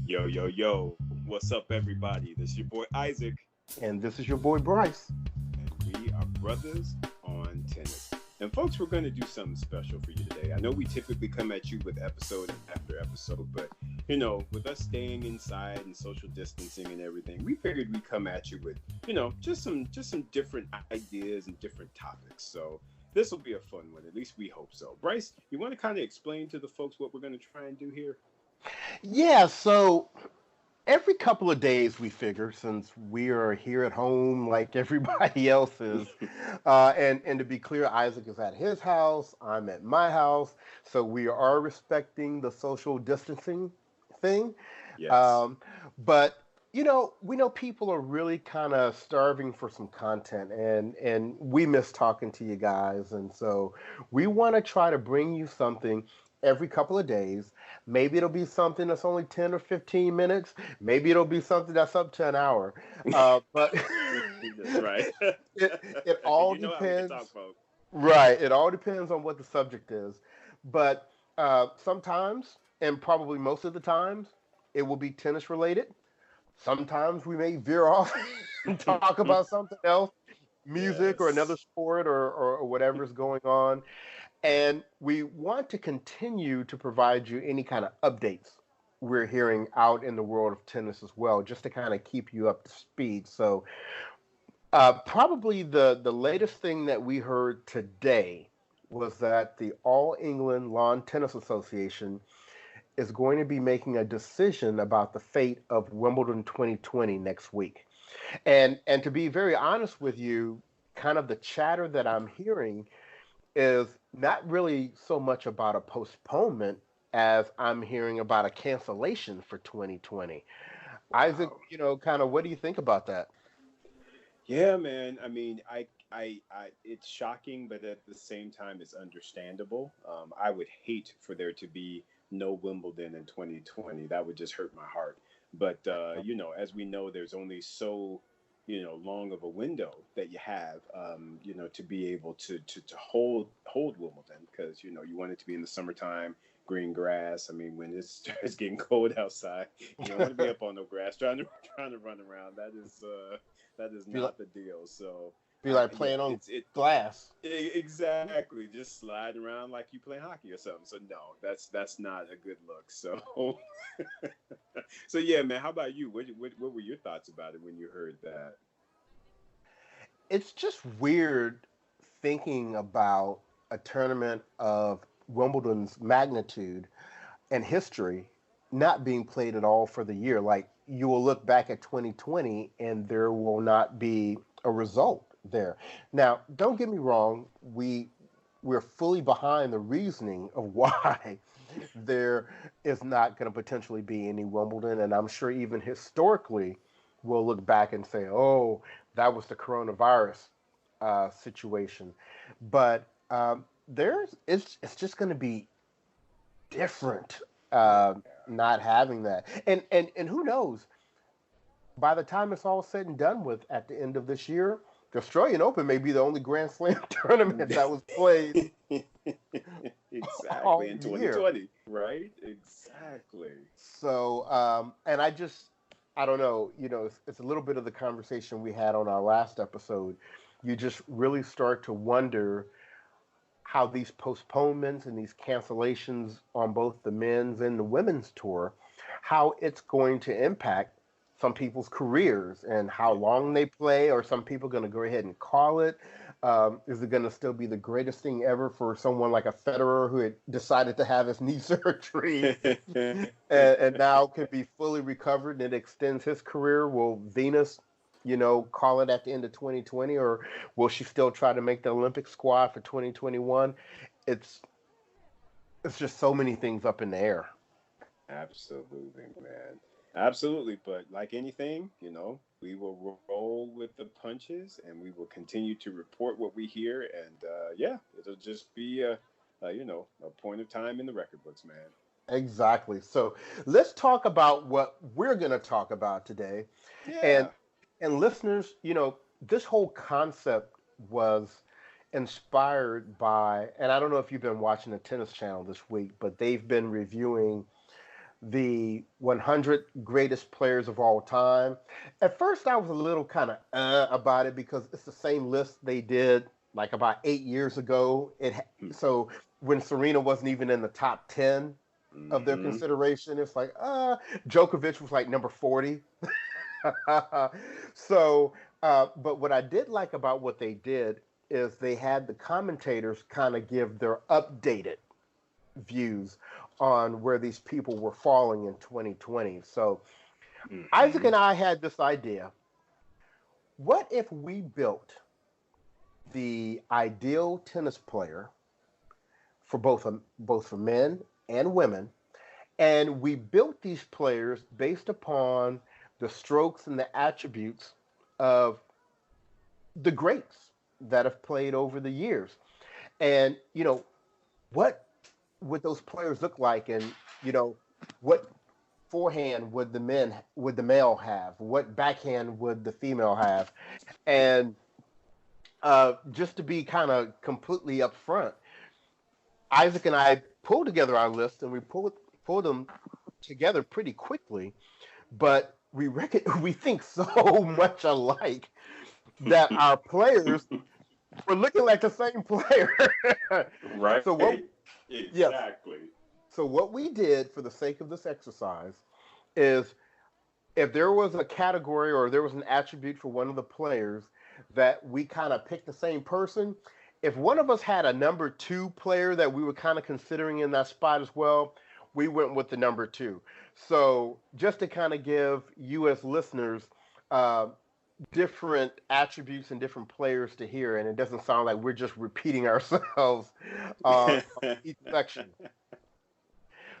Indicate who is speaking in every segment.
Speaker 1: Yo, yo, yo. What's up, everybody? This is your boy Isaac,
Speaker 2: And this is your boy Bryce.
Speaker 1: and we are brothers on tennis. And, folks, we're going to do something special for you today. I know we typically come at you with episode after episode, but, with us staying inside and social distancing and everything, we figured we'd come at you with, just some different ideas and different topics. So this will be a fun one. At least we hope so. Bryce, you want to kind of explain to the folks what we're going to try and do here?
Speaker 2: Yeah, so every couple of days we figure, since we are here at home like everybody else is, and to be clear, Isaac is at his house, I'm at my house, so we are respecting the social distancing thing.
Speaker 1: Yes.
Speaker 2: Um, but we know people are really kind of starving for some content, and we miss talking to you guys, and so we want to try to bring you something every couple of days. Maybe it'll be something that's only 10 or 15 minutes. Maybe it'll be something that's up to an hour. But
Speaker 1: That's right.
Speaker 2: it all
Speaker 1: You know how we can
Speaker 2: depends.
Speaker 1: talk, folks.
Speaker 2: Right. It all depends on what the subject is. But sometimes, and probably most of the times, it will be tennis related. Sometimes we may veer off and talk about something else, music or another
Speaker 1: Yes.
Speaker 2: sport or whatever's going on. And we want to continue to provide you any kind of updates we're hearing out in the world of tennis as well, just to kind of keep you up to speed. So, probably the latest thing that we heard today was that the All England Lawn Tennis Association is going to be making a decision about the fate of Wimbledon 2020 next week. And to be very honest with you, kind of the chatter that I'm hearing is not really so much about a postponement as I'm hearing about a cancellation for 2020. Isaac,
Speaker 1: Wow.
Speaker 2: kind of what do you think about that?
Speaker 1: Yeah, man. I mean, it's shocking, but at the same time, it's understandable. I would hate for there to be no Wimbledon in 2020. That would just hurt my heart. But as we know, there's only so long of a window that you have, to be able to hold Wimbledon, because you want it to be in the summertime, green grass. I mean, when it starts getting cold outside, you don't want to be up on no grass trying to run around. That is
Speaker 2: Be like,
Speaker 1: not the deal. So,
Speaker 2: be like
Speaker 1: yeah,
Speaker 2: playing on
Speaker 1: it's it
Speaker 2: glass.
Speaker 1: exactly, just sliding around like you play hockey or something. So no, that's not a good look. So, so yeah, man. How about you? What were your thoughts about it when you heard that?
Speaker 2: It's just weird thinking about a tournament of Wimbledon's magnitude and history not being played at all for the year. Like, you will look back at 2020 and there will not be a result there. Now, don't get me wrong, we're fully behind the reasoning of why there is not going to potentially be any Wimbledon, and I'm sure even historically we'll look back and say, "Oh, that was the coronavirus situation," but it's just going to be different,
Speaker 1: Yeah,
Speaker 2: not having that. And who knows? By the time it's all said and done with, at the end of this year, the Australian Open may be the only Grand Slam tournament that was played
Speaker 1: exactly,
Speaker 2: all
Speaker 1: in
Speaker 2: year.
Speaker 1: 2020, right? Exactly.
Speaker 2: So, and I don't know, it's a little bit of the conversation we had on our last episode. You just really start to wonder how these postponements and these cancellations on both the men's and the women's tour, how it's going to impact some people's careers and how
Speaker 1: Yeah.
Speaker 2: long they play. Or some people going to go ahead and call it? Is it going to still be the greatest thing ever for someone like a Federer who had decided to have his knee surgery and now can be fully recovered and it extends his career? Will Venus, call it at the end of 2020, or will she still try to make the Olympic squad for 2021? It's it's just so many things up in the air.
Speaker 1: Absolutely, man. Absolutely. But like anything, we will roll with the punches and we will continue to report what we hear. And yeah, it'll just be a point of time in the record books, man.
Speaker 2: Exactly. So let's talk about what we're going to talk about today. And
Speaker 1: Yeah.
Speaker 2: and listeners, this whole concept was inspired by, and I don't know if you've been watching the Tennis Channel this week, but they've been reviewing the 100 greatest players of all time. At first, I was a little kind of about it because it's the same list they did like about 8 years ago. So when Serena wasn't even in the top 10 of their consideration, it's like, Djokovic was like number 40. So, but what I did like about what they did is they had the commentators kind of give their updated views on where these people were falling in 2020. So Isaac and I had this idea. What if we built the ideal tennis player for both for men and women, and we built these players based upon the strokes and the attributes of the greats that have played over the years? And, what would those players look like? And, what forehand would the male have? What backhand would the female have? And just to be kind of completely upfront, Isaac and I pulled together our list, and we pulled them together pretty quickly, but we think so much alike that our players were looking like the same player.
Speaker 1: Right.
Speaker 2: So
Speaker 1: exactly.
Speaker 2: Yes. So what we did for the sake of this exercise is, if there was a category or there was an attribute for one of the players that we kind of picked the same person, if one of us had a number 2 player that we were kind of considering in that spot as well, we went with the number 2. So just to kind of give you as listeners different attributes and different players to hear, and it doesn't sound like we're just repeating ourselves on each section.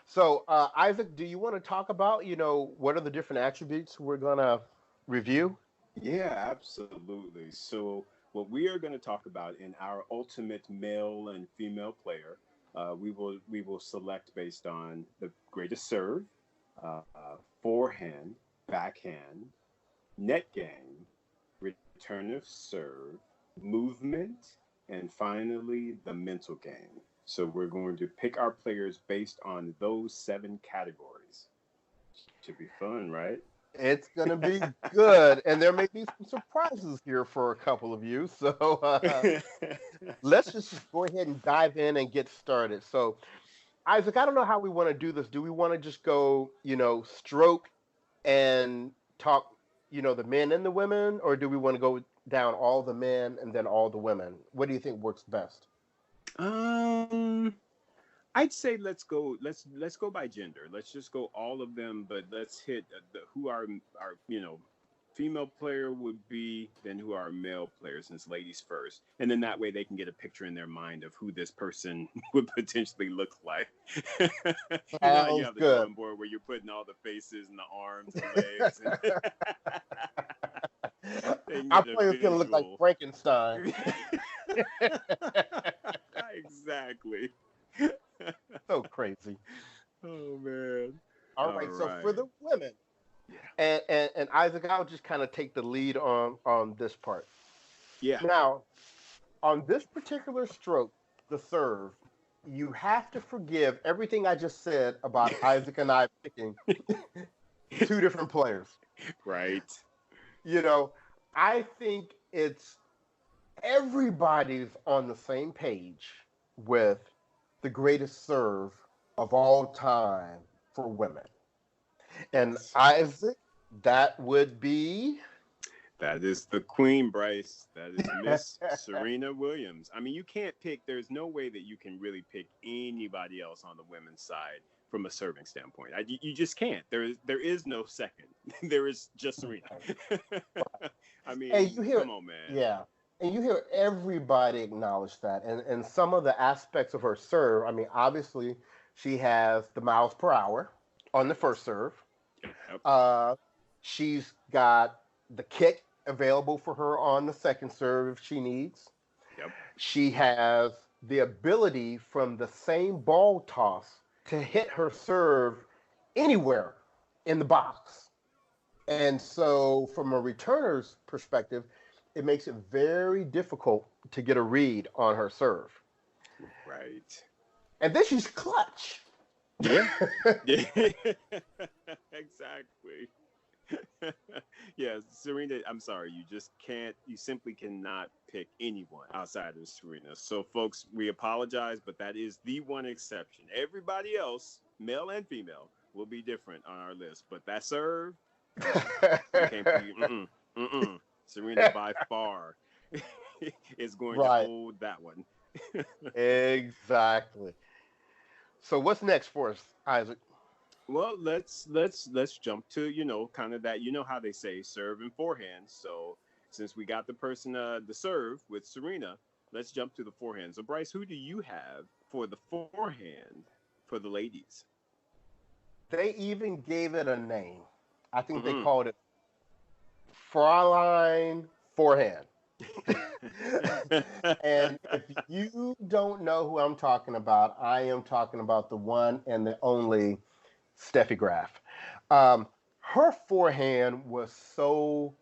Speaker 2: So, Isaac, do you want to talk about, what are the different attributes we're going to review?
Speaker 1: Yeah, absolutely. So, what we are going to talk about in our ultimate male and female player, we will select based on the greatest serve, forehand, backhand, net game, return of serve, movement, and finally the mental game. So we're going to pick our players based on those 7 categories. Should be fun, right?
Speaker 2: It's going to be good, and there may be some surprises here for a couple of you. So let's just go ahead and dive in and get started. So, Isaac, I don't know how we want to do this. Do we want to just go, stroke and talk, the men and the women, or do we want to go down all the men and then all the women? What do you think works best?
Speaker 1: I'd say let's go by gender. Let's just go all of them, but let's hit who our female player would be, then who our male players, since ladies first, and then that way they can get a picture in their mind of who this person would potentially look like. You have the drawing board where you're putting all the faces and the arms and legs.
Speaker 2: Our player's gonna look like Frankenstein.
Speaker 1: Exactly.
Speaker 2: So crazy.
Speaker 1: Oh man.
Speaker 2: All right. So for the women, and Isaac, I'll just kind of take the lead on this part.
Speaker 1: Yeah.
Speaker 2: Now, on this particular stroke, the serve, you have to forgive everything I just said about Isaac and I picking 2 different players.
Speaker 1: Right.
Speaker 2: I think it's everybody's on the same page with the greatest serve of all time for women. And Isaac, that would be...
Speaker 1: That is the Queen, Bryce. That is Miss Serena Williams. I mean, you can't pick, there's no way that you can really pick anybody else on the women's side from a serving standpoint. You just can't. There is no second. There is just Serena. I mean, come on, man.
Speaker 2: Yeah. And you hear everybody acknowledge that. And some of the aspects of her serve, I mean, obviously, she has the miles per hour on the first serve. Yep. She's got the kick available for her on the second serve if she needs.
Speaker 1: Yep.
Speaker 2: She has the ability from the same ball toss to hit her serve anywhere in the box. And so from a returner's perspective, it makes it very difficult to get a read on her serve.
Speaker 1: Right.
Speaker 2: And then she's clutch.
Speaker 1: Yeah. Yeah. Exactly. Yeah, Serena, I'm sorry, you simply cannot pick anyone outside of Serena. So, folks, we apologize, but that is the one exception. Everybody else, male and female, will be different on our list. But that serve, no, you can't be, mm-mm. Serena by far is going to
Speaker 2: Right.
Speaker 1: hold that one.
Speaker 2: Exactly. So what's next for us, Isaac?
Speaker 1: Well, let's jump to kind of that how they say serve and forehand. So since we got the person the serve with Serena, let's jump to the forehand. So Bryce, who do you have for the forehand for the ladies?
Speaker 2: They even gave it a name. I think they
Speaker 1: Mm-hmm.
Speaker 2: called it Fraulein Forehand. And if you don't know who I'm talking about, I am talking about the one and the only Steffi Graf. Um, Her forehand was so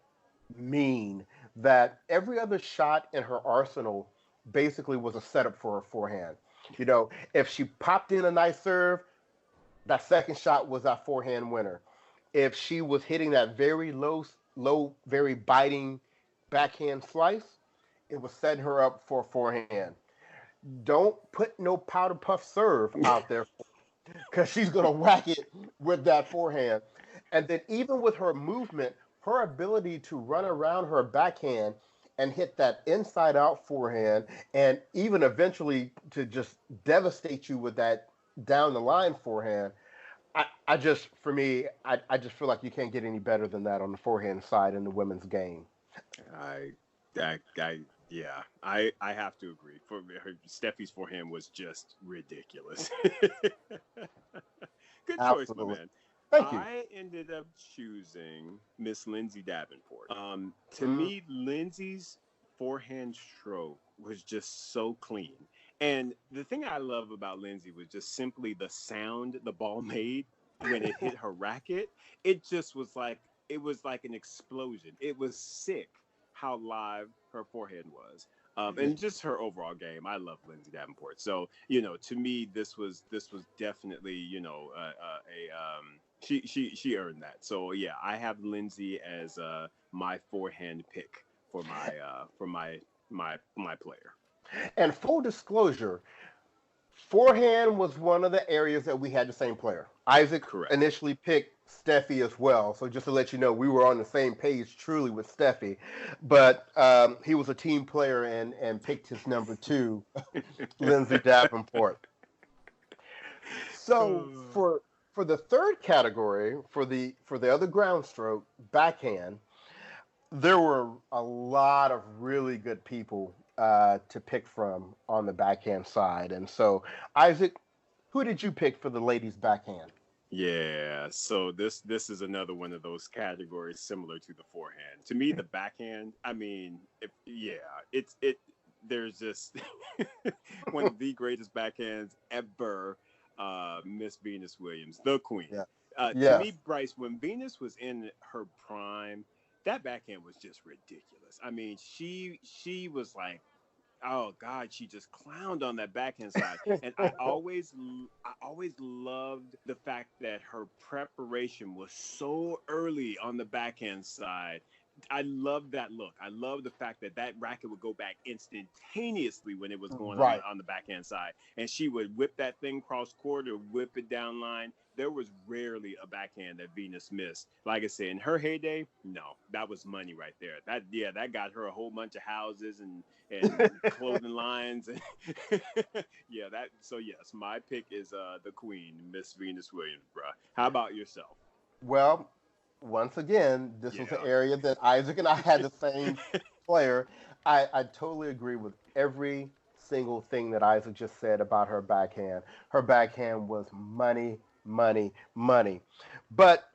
Speaker 2: mean that every other shot in her arsenal basically was a setup for her forehand. If she popped in a nice serve, that second shot was our forehand winner. If she was hitting that very low, very biting backhand slice, it was setting her up for a forehand. Don't put no powder puff serve out there because she's going to whack it with that forehand. And then even with her movement, her ability to run around her backhand and hit that inside out forehand and even eventually to just devastate you with that down the line forehand. I just, for me, I just feel like you can't get any better than that on the forehand side in the women's game.
Speaker 1: I, I, yeah, I have to agree. For her, Steffi's forehand was just ridiculous. Good choice, my
Speaker 2: Absolutely.
Speaker 1: man.
Speaker 2: Thank you.
Speaker 1: I ended up choosing Miss Lindsay Davenport. To
Speaker 2: Mm,
Speaker 1: me, Lindsay's forehand stroke was just so clean. And the thing I love about Lindsay was just simply the sound the ball made when it hit her racket. It was like an explosion. It was sick how live her forehand was.
Speaker 2: yeah.
Speaker 1: And just her overall game. I love Lindsay Davenport. So to me, this was definitely she earned that. So yeah, I have Lindsay as my forehand pick for my player.
Speaker 2: And full disclosure, forehand was one of the areas that we had the same player. Isaac
Speaker 1: Correct.
Speaker 2: initially picked Steffi as well. So just to let you know, we were on the same page truly with Steffi, but he was a team player and picked his number two, Lindsay Davenport. So for the third category, for the other ground stroke, backhand, there were a lot of really good people to pick from on the backhand side. And so, Isaac, who did you pick for the ladies' backhand?
Speaker 1: Yeah, so this is another one of those categories similar to the forehand. To me, the backhand, I mean, it's there's just one of the greatest backhands ever, Miss Venus Williams, the queen.
Speaker 2: Yeah.
Speaker 1: To
Speaker 2: Yes.
Speaker 1: me, Bryce, when Venus was in her prime, that backhand was just ridiculous. I mean, she was like, oh God, she just clowned on that backhand side. And I always loved the fact that her preparation was so early on the backhand side. I love that look. I love the fact that that racket would go back instantaneously when it was going on the,
Speaker 2: Right.
Speaker 1: on the backhand side, and she would whip that thing cross court or whip it down line. There was rarely a backhand that Venus missed. Like I said, in her heyday, no, that was money right there. That got her a whole bunch of houses and clothing lines. And yeah, that. So yes, my pick is the Queen, Miss Venus Williams, bruh. How about yourself?
Speaker 2: Well, once again, this was an
Speaker 1: Yeah.
Speaker 2: area that Isaac and I had the same player. I totally agree with every single thing that Isaac just said about her backhand. Her backhand was money, money, money. But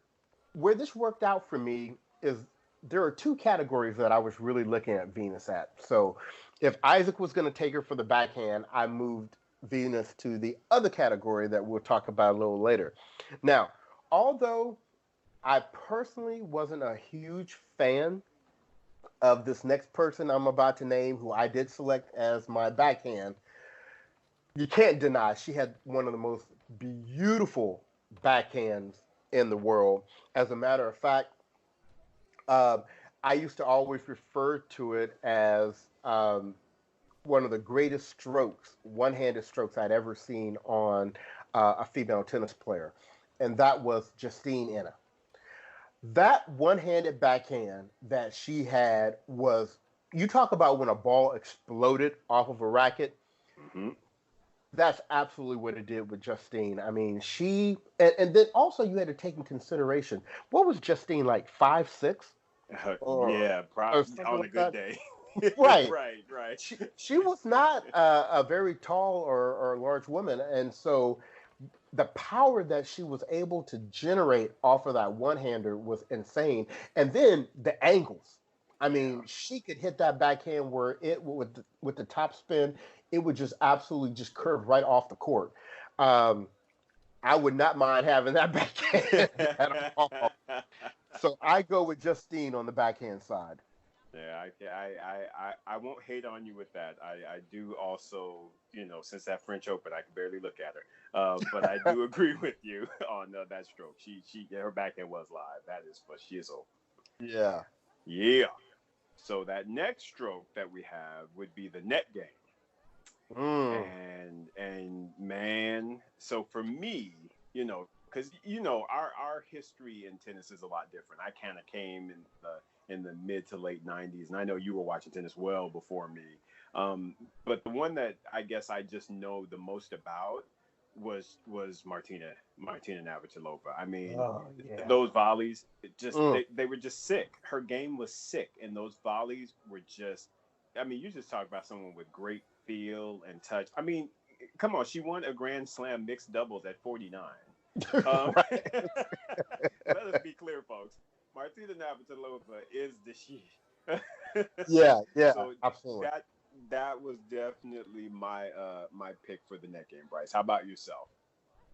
Speaker 2: where this worked out for me is there are two categories that I was really looking at Venus at. So if Isaac was going to take her for the backhand, I moved Venus to the other category that we'll talk about a little later. Now, although I personally wasn't a huge fan of this next person I'm about to name, who I did select as my backhand, you can't deny she had one of the most beautiful backhands in the world. As a matter of fact, um, I used to always refer to it as one of the greatest strokes, one-handed strokes I'd ever seen on a female tennis player, and that was Justine Enna. That one-handed backhand that she had was, you talk about when a ball exploded off of a racket.
Speaker 1: Mm-hmm.
Speaker 2: That's absolutely what it did with Justine. I mean, and then also you had to take in consideration, what was Justine, like 5'6", or
Speaker 1: Yeah,
Speaker 2: something
Speaker 1: on a
Speaker 2: like
Speaker 1: good
Speaker 2: that?
Speaker 1: day.
Speaker 2: Right.
Speaker 1: Right.
Speaker 2: She was not a very tall or large woman, and so the power that she was able to generate off of that one-hander was insane. And then the angles. I
Speaker 1: Yeah.
Speaker 2: mean, she could hit that backhand where it with the top spin, it would just absolutely just curve right off the court. Um, I would not mind having that backhand at all. So I go with Justine on the backhand side.
Speaker 1: Yeah, I won't hate on you with that. I do also, since that French Open, I can barely look at her. But I do agree with you on that stroke. Her backhand was live. That is for shizzle.
Speaker 2: Yeah.
Speaker 1: Yeah. So that next stroke that we have would be the net game.
Speaker 2: Mm.
Speaker 1: And man, so for me, because our history in tennis is a lot different. I kind of came in the mid to late '90s, and I know you were watching tennis well before me. But the one that I guess I just know the most about was Martina Navratilova. I mean,
Speaker 2: Oh yeah.
Speaker 1: those volleys,
Speaker 2: Mm.
Speaker 1: they were just sick. Her game was sick, and those volleys were just. I mean, you just talk about someone with great feel and touch. I mean, come on, she won a Grand Slam mixed doubles at 49.
Speaker 2: Right.
Speaker 1: Let us be clear, folks. Martina Navratilova is the she.
Speaker 2: Yeah. Yeah.
Speaker 1: So
Speaker 2: Absolutely.
Speaker 1: that was definitely my pick for the net game, Bryce. How about yourself?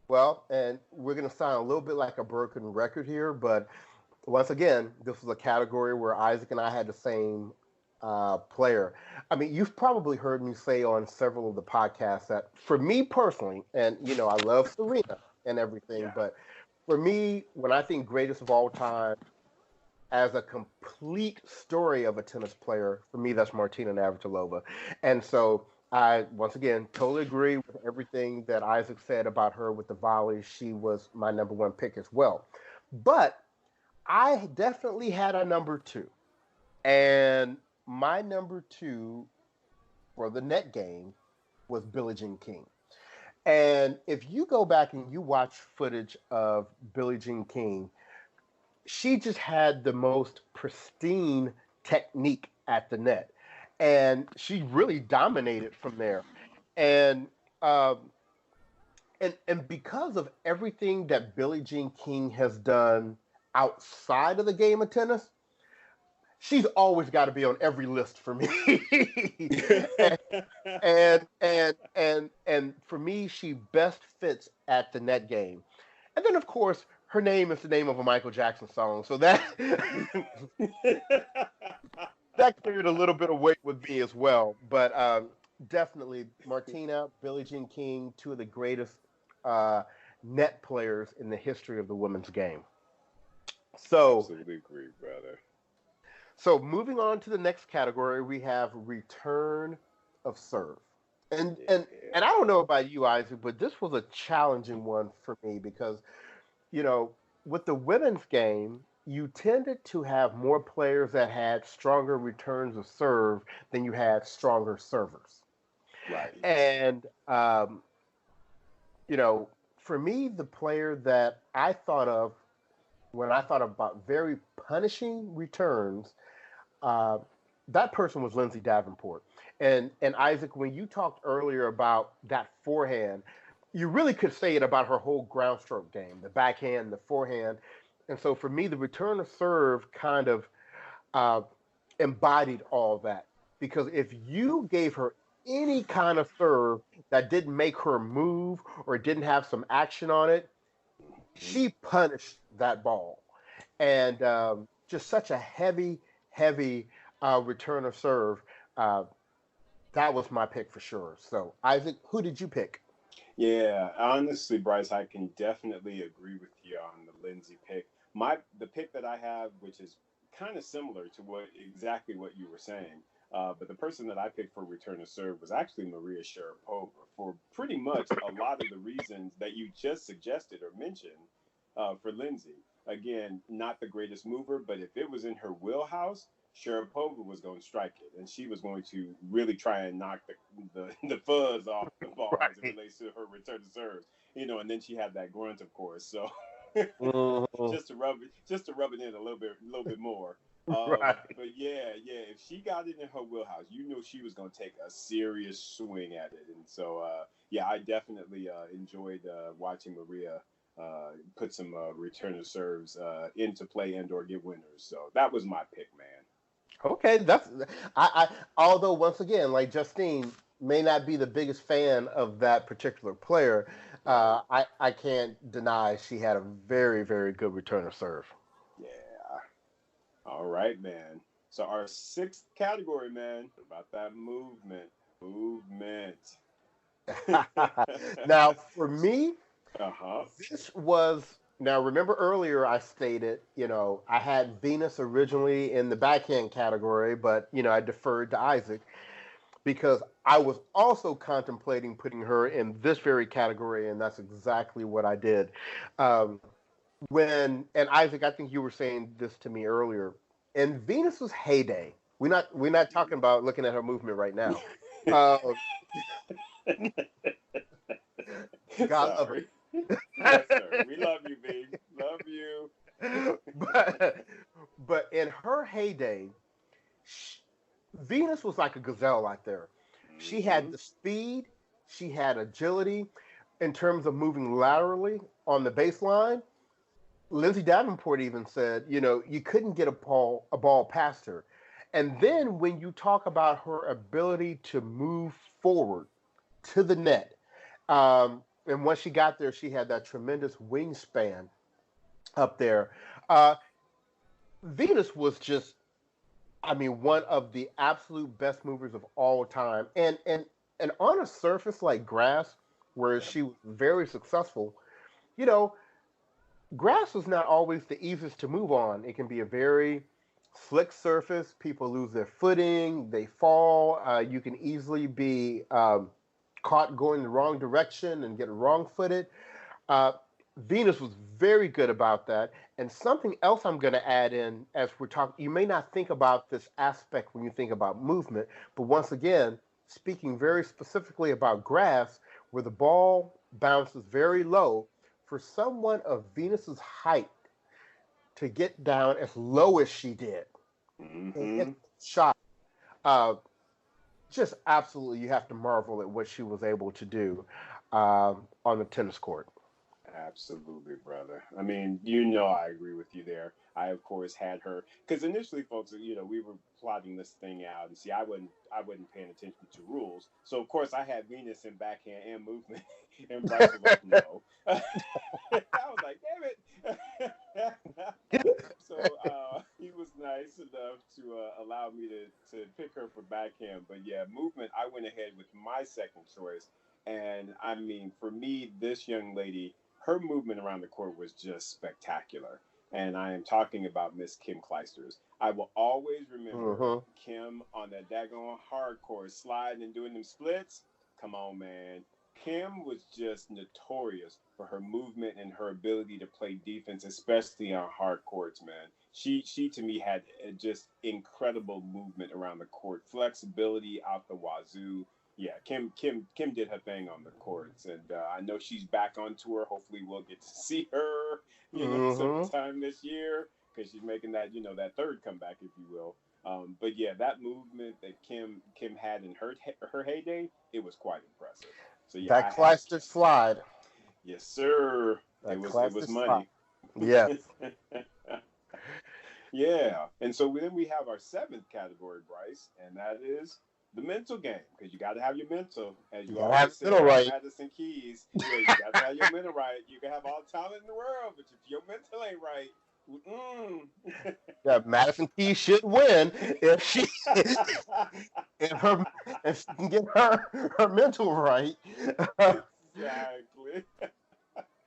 Speaker 2: Well, and we're going to sound a little bit like a broken record here, but once again, this was a category where Isaac and I had the same player. I mean, you've probably heard me say on several of the podcasts that for me personally, and I love Serena and everything,
Speaker 1: Yeah,
Speaker 2: but for me, when I think greatest of all time as a complete story of a tennis player, for me, that's Martina Navratilova. And so I, once again, totally agree with everything that Isaac said about her with the volleys. She was my number one pick as well. But I definitely had a number two. And my number two for the net game was Billie Jean King. And if you go back and you watch footage of Billie Jean King, she just had the most pristine technique at the net. And she really dominated from there. And um, and because of everything that Billie Jean King has done outside of the game of tennis, she's always got to be on every list for me. and, and for me, she best fits at the net game. And then, of course, her name is the name of a Michael Jackson song, so that that carried a little bit of weight with me as well. But definitely, Martina, Billie Jean King, two of the greatest uh, net players in the history of the women's game. So,
Speaker 1: absolutely agree, brother.
Speaker 2: so moving on to the next category, we have return of serve. And and
Speaker 1: Yeah.
Speaker 2: and I don't know about you, Isaac, but this was a challenging one for me because you know, with the women's game, you tended to have more players that had stronger returns of serve than you had stronger servers.
Speaker 1: Right.
Speaker 2: And, for me, the player that I thought of when I thought about very punishing returns, uh, that person was Lindsay Davenport. And Isaac, when you talked earlier about that forehand, you really could say it about her whole ground stroke game, the backhand, the forehand. And so for me, the return of serve kind of uh, embodied all that. Because if you gave her any kind of serve that didn't make her move or didn't have some action on it,
Speaker 1: Mhm.
Speaker 2: she punished that ball. And just such a heavy, heavy return of serve. Uh, that was my pick for sure. So, Isaac, who did you pick?
Speaker 1: Yeah, honestly, Bryce, I can definitely agree with you on the Lindsay pick. The pick that I have, which is kind of similar to what exactly what you were saying, but the person that I picked for return to serve was actually Maria Sharapova for pretty much a lot of the reasons that you just suggested or mentioned for Lindsay. Again, not the greatest mover, but if it was in her wheelhouse, Sharapova was going to strike it, and she was going to really try and knock the fuzz off the ball as it
Speaker 2: Right.
Speaker 1: relates to her return to serve. And then she had that grunt, of course. So
Speaker 2: Mhm.
Speaker 1: just to rub it in a little bit more.
Speaker 2: Right.
Speaker 1: But yeah, if she got it in her wheelhouse, you knew she was going to take a serious swing at it. And so yeah, I definitely enjoyed watching Maria put some return to serves into play and or get winners. So that was my pick, man.
Speaker 2: Okay, that's I although once again, like Justine may not be the biggest fan of that particular player,
Speaker 1: Right.
Speaker 2: I can't deny she had a very, very good return of serve.
Speaker 1: Yeah. All right, man. So our sixth category, man, about that movement. Movement.
Speaker 2: Now, for me,
Speaker 1: Uh-huh.
Speaker 2: this was now remember earlier I stated, I had Venus originally in the backhand category, but I deferred to Isaac because I was also contemplating putting her in this very category, and that's exactly what I did. Um, and Isaac, I think you were saying this to me earlier. In Venus's heyday, we're not talking about looking at her movement right now. Uh, God love
Speaker 1: Sorry. Yes, sir.
Speaker 2: her.
Speaker 1: We love you, B. Love you.
Speaker 2: but but in her heyday, sh Venus was like a gazelle out there. She had
Speaker 1: Mm-hmm.
Speaker 2: the speed, she had agility in terms of moving laterally on the baseline. Lindsay Davenport even said, you couldn't get a ball past her. And then when you talk about her ability to move forward to the net, and once she got there, she had that tremendous wingspan up there. Uh, Venus was just, I mean, one of the absolute best movers of all time. And on a surface like grass, where
Speaker 1: Yep.
Speaker 2: she was very successful, you know, grass is not always the easiest to move on. It can be a very slick surface. People lose their footing, they fall. You can easily be caught going the wrong direction and get wrong footed. Uh, Venus was very good about that. And something else I'm going to add in as we're talking, you may not think about this aspect when you think about movement, but once again, speaking very specifically about grass, where the ball bounces very low, for someone of Venus's height to get down as low as she did and hit
Speaker 1: Mm-hmm.
Speaker 2: the shot, uh, just absolutely, you have to marvel at what she was able to do on the tennis court.
Speaker 1: Absolutely, brother. I mean, I agree with you there. I, of course, had her because initially, folks, we were plotting this thing out, and see, I wasn't paying attention to rules. So, of course, I had Venus in backhand and movement, and Bryce was like, "No." I was like, "Damn it!" So he was nice enough to allow me to pick her for backhand. But yeah, movement. I went ahead with my second choice, and I mean, for me, this young lady, her movement around the court was just spectacular. And I am talking about Miss Kim Kleisters. I will always remember
Speaker 2: Hmm.
Speaker 1: Kim on that daggone hardcore sliding and doing them splits. Come on, man. Kim was just notorious for her movement and her ability to play defense, especially on hard courts, man. She to me had just incredible movement around the court, flexibility out the wazoo. Yeah, Kim did her thing on the courts, and I know she's back on tour. Hopefully, we'll get to see her,
Speaker 2: Hmm.
Speaker 1: sometime this year because she's making that third comeback, if you will. But yeah, that movement that Kim had in her heyday, it was quite impressive. So yeah,
Speaker 2: That
Speaker 1: I had
Speaker 2: Clijsters slide.
Speaker 1: yes, sir. It
Speaker 2: That
Speaker 1: was it was
Speaker 2: Clijsters slide.
Speaker 1: money.
Speaker 2: Yes.
Speaker 1: Yeah, and so then we have our seventh category, Bryce, and that is the mental game because you got to have your mental, as
Speaker 2: You
Speaker 1: you
Speaker 2: gotta have
Speaker 1: always
Speaker 2: the middle
Speaker 1: say on
Speaker 2: right.
Speaker 1: Madison Keys. Yeah, you got to have your mental right. You can have all the talent in the world, but if your mental ain't right, Mm.
Speaker 2: Yeah, Madison Keys should win if she if her if she can get her mental right.
Speaker 1: Exactly.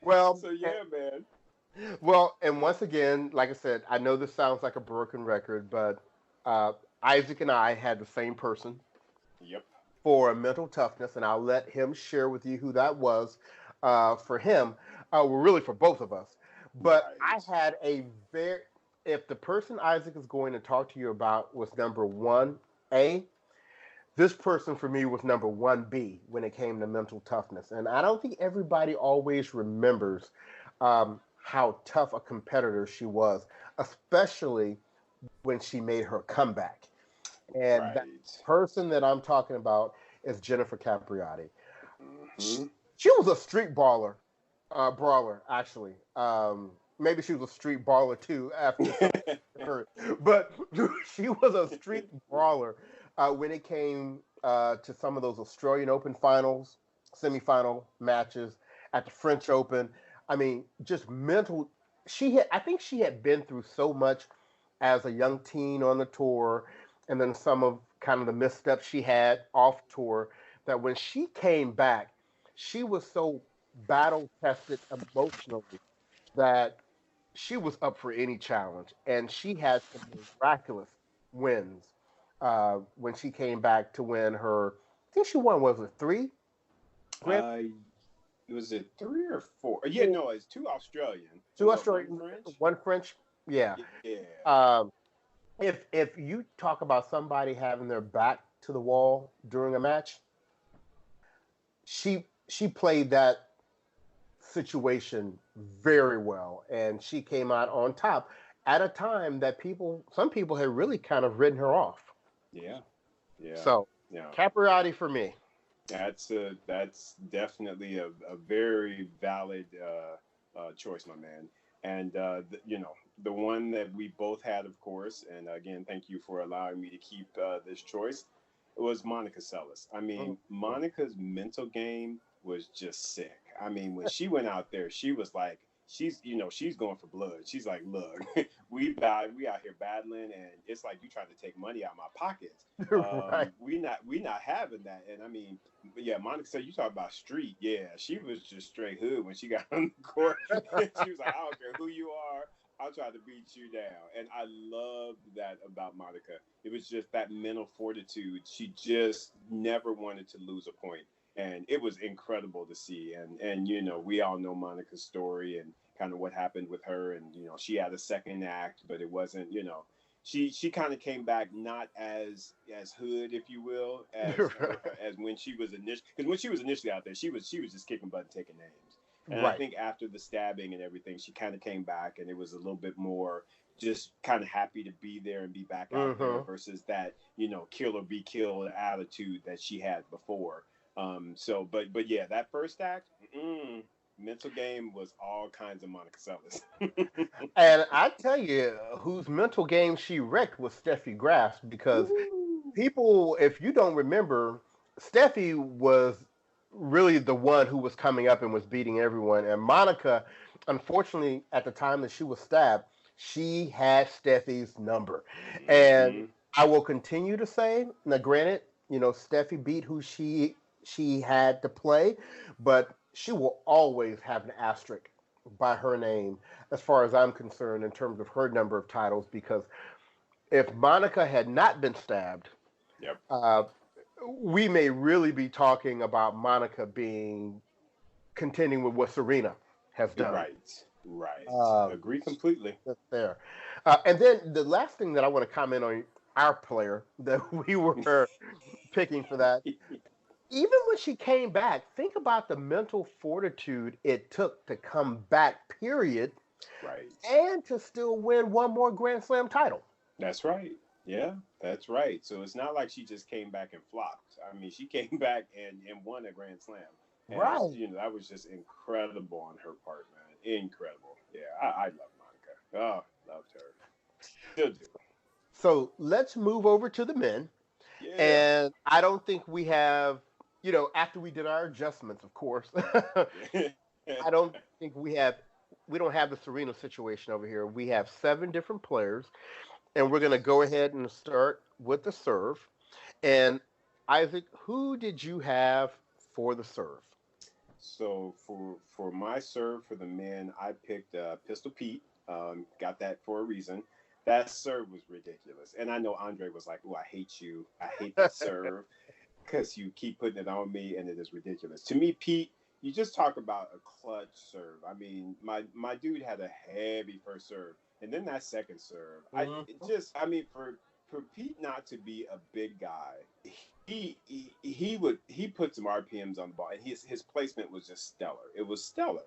Speaker 2: well,
Speaker 1: So yeah, man.
Speaker 2: and once again, like I said, I know this sounds like a broken record, but uh, Isaac and I had the same person
Speaker 1: Yep.
Speaker 2: for mental toughness, and I'll let him share with you who that was for him. Well, really for both of us. But I
Speaker 1: Right.
Speaker 2: had a very, if the person Isaac is going to talk to you about was number 1A, this person for me was number 1B when it came to mental toughness. And I don't think everybody always remembers how tough a competitor she was, especially when she made her comeback. And that
Speaker 1: Right.
Speaker 2: person that I'm talking about is Jennifer Capriati. She,
Speaker 1: Hmm.
Speaker 2: she was a street brawler actually. Maybe she was a street brawler too after some hurt, but she was a street brawler when it came to some of those Australian Open finals, semifinal matches at the French Open. I mean, just mental. I think she had been through so much as a young teen on the tour, and then some of kind of the missteps she had off tour. That when she came back, she was so battle tested emotionally that she was up for any challenge, and she had some miraculous wins when she came back to win her. I think she won was it three Grand
Speaker 1: uh, was it three or four? Yeah,
Speaker 2: Prix,
Speaker 1: no, it's two Australian and
Speaker 2: two
Speaker 1: what, one
Speaker 2: Australian,
Speaker 1: French?
Speaker 2: one French. Yeah.
Speaker 1: Yeah.
Speaker 2: Um, if you talk about somebody having their back to the wall during a match, she played that situation very well, and she came out on top at a time that some people had really kind of written her off.
Speaker 1: Yeah. Yeah.
Speaker 2: So,
Speaker 1: Yeah.
Speaker 2: Capriati for me.
Speaker 1: That's definitely a very valid choice, my man. And the one that we both had, of course. And again, thank you for allowing me to keep this choice. It was Monica Seles. I
Speaker 2: Mhm.
Speaker 1: mean, Monica's mental game was just sick. I mean, when she went out there, she was like, she's going for blood. She's like, look, we out here battling, and it's like you trying to take money out of my pockets.
Speaker 2: right.
Speaker 1: We not having that. And I mean, but yeah, Monica said you talk about street. Yeah, she was just straight hood when she got on the court. She was like, I don't care who you are, I'll try to beat you down. And I loved that about Monica. It was just that mental fortitude. She just never wanted to lose a point. And it was incredible to see. And we all know Monica's story and kind of what happened with her. And she had a second act, but it wasn't. She kind of came back not as hood, if you will, as when she was initially, because when she was initially out there, she was just kicking butt and taking names. And I
Speaker 2: right.
Speaker 1: think after the stabbing and everything, she kind of came back, and it was a little bit more just kind of happy to be there and be back out there
Speaker 2: Hmm.
Speaker 1: versus that kill or be killed attitude that she had before. But yeah, that first act, mental game was all kinds of Monica Seles.
Speaker 2: And I tell you, whose mental game she wrecked was Steffi Graf because
Speaker 1: Woo.
Speaker 2: people, if you don't remember, Steffi was really the one who was coming up and was beating everyone. And Monica, unfortunately, at the time that she was stabbed, she had Steffi's number. And
Speaker 1: Hmm.
Speaker 2: I will continue to say, now granted, Steffi beat who she had to play, but she will always have an asterisk by her name as far as I'm concerned in terms of her number of titles because if Monica had not been stabbed,
Speaker 1: Yep.
Speaker 2: uh, we may really be talking about Monica being contending with what Serena has done.
Speaker 1: Right. Right.
Speaker 2: Um,
Speaker 1: Agree completely.
Speaker 2: that's there. And then the last thing that I want to comment on our player that we were picking for that, even when she came back, think about the mental fortitude it took to come back, period,
Speaker 1: Right.
Speaker 2: and to still win one more Grand Slam title.
Speaker 1: That's right. Yeah, that's right. So it's not like she just came back and flopped. I mean, she came back and won a Grand Slam. And,
Speaker 2: Right.
Speaker 1: that was just incredible on her part, man. Incredible. Yeah, I love Monica. Oh, loved her. Still do.
Speaker 2: So let's move over to the men.
Speaker 1: Yeah.
Speaker 2: And I don't think we have, after we did our adjustments, of course, I don't think we have we don't have the Serena situation over here. We have 7 different players, and we're going to go ahead and start with the serve. And Isaac, who did you have for the serve?
Speaker 1: So for my serve for the men, I picked Pistol Pete. Got that for a reason. That serve was ridiculous, and I know Andre was like, "Oh, I hate you. I hate that serve because you keep putting it on me, and it is ridiculous." To me, Pete, you just talk about a clutch serve. I mean, my dude had a heavy first serve, and then that second serve. I mean, for Pete not to be a big guy, he put some RPMs on the ball, and his placement was just stellar. It was stellar,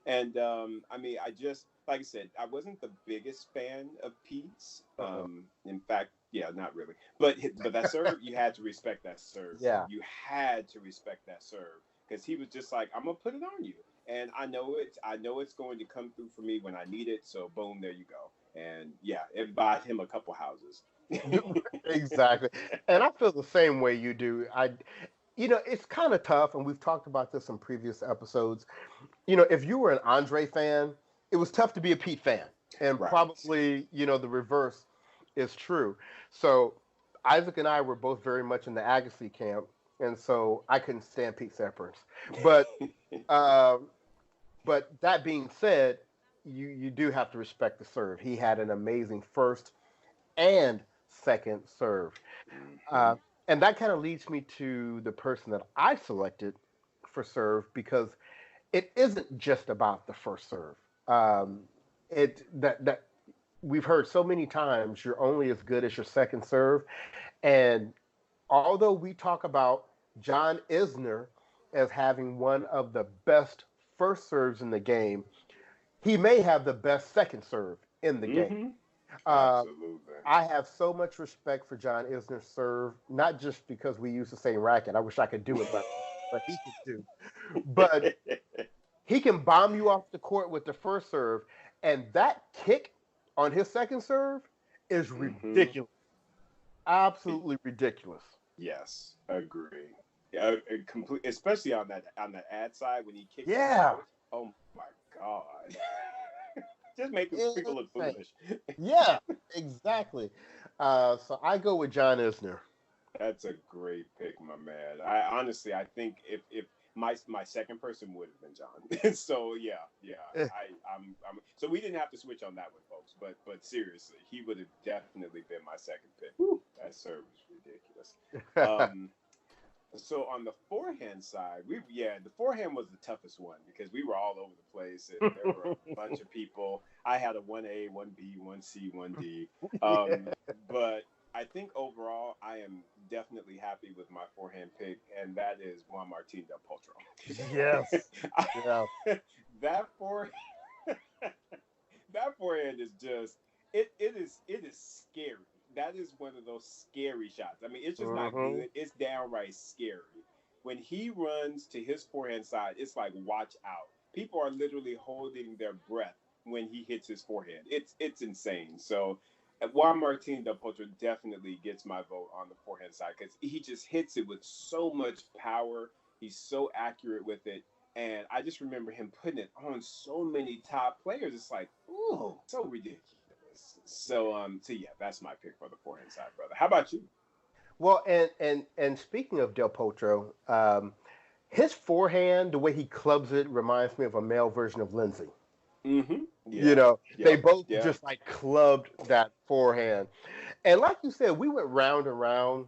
Speaker 1: and I mean, I just like I said, I wasn't the biggest fan of Pete's. In fact, yeah, not really. But that serve, you had to respect that serve.
Speaker 2: Yeah,
Speaker 1: You had to respect that serve because he was just like, I'm gonna put it on you, and I know it. I know it's going to come through for me when I need it. So boom, there you go. And yeah, it bought him a couple houses.
Speaker 2: exactly. And I feel the same way you do. It's kind of tough, and we've talked about this in previous episodes. If you were an Andre fan, it was tough to be a Pete fan, and
Speaker 1: Right.
Speaker 2: probably the reverse is true. So Isaac and I were both very much in the Agassi camp, and so I couldn't stand Pete Sampras. But um, but that being said, you do have to respect the serve. He had an amazing first and second serve.
Speaker 1: Mm-hmm.
Speaker 2: Uh, and that kind of leads me to the person that I selected for serve because it isn't just about the first serve. Um, it that we've heard so many times you're only as good as your second serve, and although we talk about John Isner as having one of the best first serves in the game, he may have the best second serve in the game.
Speaker 1: Mm-hmm.
Speaker 2: Uh,
Speaker 1: Absolutely.
Speaker 2: I have so much respect for John Isner's serve, not just because we use the same racket. I wish I could do it, but he could do. But he can bomb you off the court with the first serve, and that kick on his second serve is
Speaker 1: Mm-hmm.
Speaker 2: ridiculous. Absolutely ridiculous.
Speaker 1: Yes, agree. Yeah, complete, especially on that ad side when he kicks it
Speaker 2: Yeah.
Speaker 1: out. Oh my god, just making people look
Speaker 2: Insane.
Speaker 1: foolish.
Speaker 2: Yeah, exactly. So I go with John Isner.
Speaker 1: That's a great pick, my man. I honestly, I think if my second person would have been John. So yeah. I'm so we didn't have to switch on that one, folks. But seriously, he would have definitely been my second pick. Whew, that serve was ridiculous. Um, so on the forehand side, the forehand was the toughest one because we were all over the place and there were a bunch of people. I had a 1A, 1B, 1C, 1D. But I think overall I am definitely happy with my forehand pick, and that is Juan Martín del Potro.
Speaker 2: Yes. Yeah.
Speaker 1: that for that forehand is just it is scary. That is one of those scary shots. I mean, it's just not
Speaker 2: Hmm.
Speaker 1: good. It's downright scary. When he runs to his forehand side, it's like watch out. People are literally holding their breath when he hits his forehand. It's insane. So Juan Martin Del Potro definitely gets my vote on the forehand side because he just hits it with so much power. He's so accurate with it. And I just remember him putting it on so many top players. It's like, ooh, so ridiculous. So yeah, that's my pick for the forehand side, brother. How about you?
Speaker 2: Well, and speaking of Del Potro, his forehand, the way he clubs it, reminds me of a male version of Lindsay.
Speaker 1: Mm-hmm.
Speaker 2: You
Speaker 1: Yeah.
Speaker 2: know, they
Speaker 1: Yep.
Speaker 2: both
Speaker 1: Yeah.
Speaker 2: just like clubbed that forehand. And like you said, we went round and round